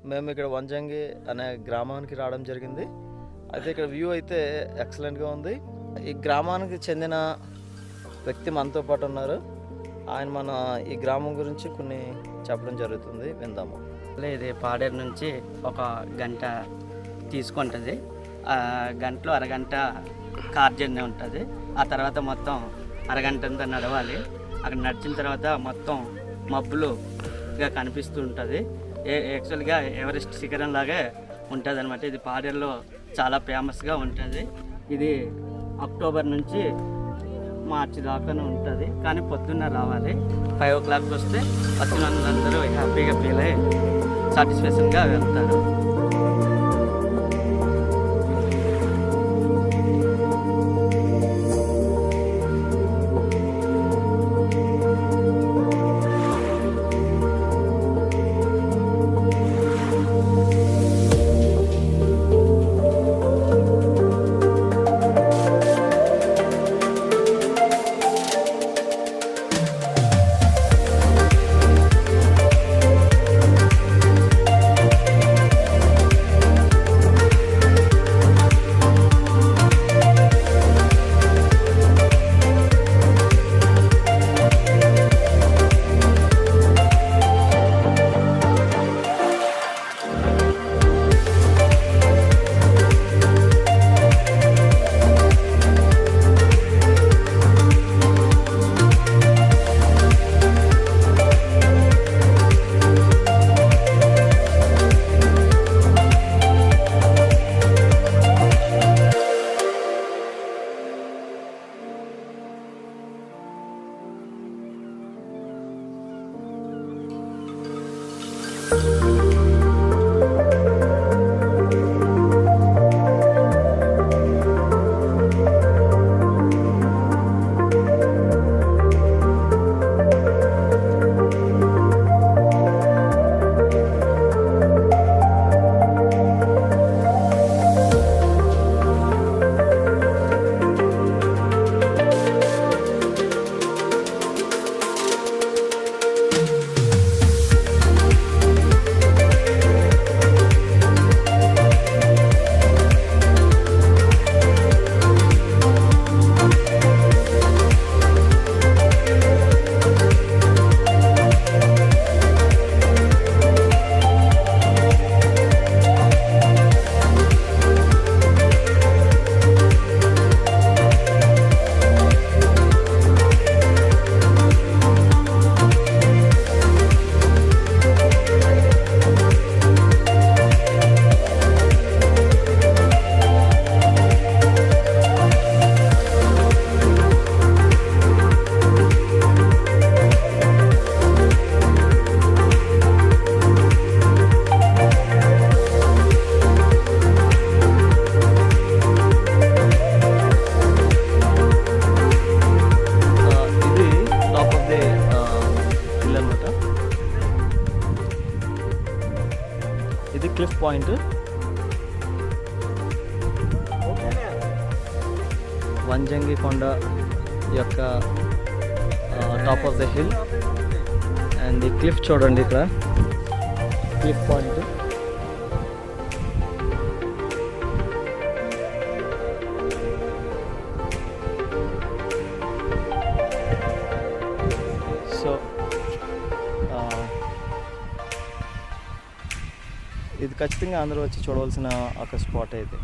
మేము ఇక్కడ వంజంగి అనే గ్రామానికి రావడం జరిగింది. అయితే ఇక్కడ వ్యూ అయితే ఎక్సలెంట్గా ఉంది. ఈ గ్రామానికి చెందిన వ్యక్తి మనతో పాటు ఉన్నారు. ఆయన మన ఈ గ్రామం గురించి కొన్ని చెప్పడం జరుగుతుంది, విందాము. ఇది పాడేరు నుంచి ఒక గంట తీసుకుంటుంది. గంటలో అరగంట కార్ జర్నీ ఉంటుంది. ఆ తర్వాత మొత్తం అరగంట అంతా నడవాలి. అక్కడ నడిచిన తర్వాత మొత్తం మబ్బులుగా కనిపిస్తూ ఉంటుంది. యాక్చువల్గా ఎవరెస్ట్ శిఖరం లాగే ఉంటుంది అనమాట. ఇది పాడేరులో చాలా ఫేమస్గా ఉంటుంది. ఇది అక్టోబర్ నుంచి మార్చి దాకానే ఉంటుంది. కానీ పొద్దున్న రావాలి. 5 o'clock వస్తే వచ్చిన వాళ్ళందరూ హ్యాపీగా ఫీల్ అయ్యి సాటిస్ఫాక్షన్గా వెళ్తారు. ఇది క్లిఫ్ పాయింట్. వంజంగి కొండ యొక్క top of the hill and ఈ క్లిఫ్ చూడండి, ఇక్కడ క్లిఫ్ పాయింట్. సో ఇది ఖచ్చితంగా అందరూ వచ్చి చూడవలసిన ఒక స్పాట్ అయితే.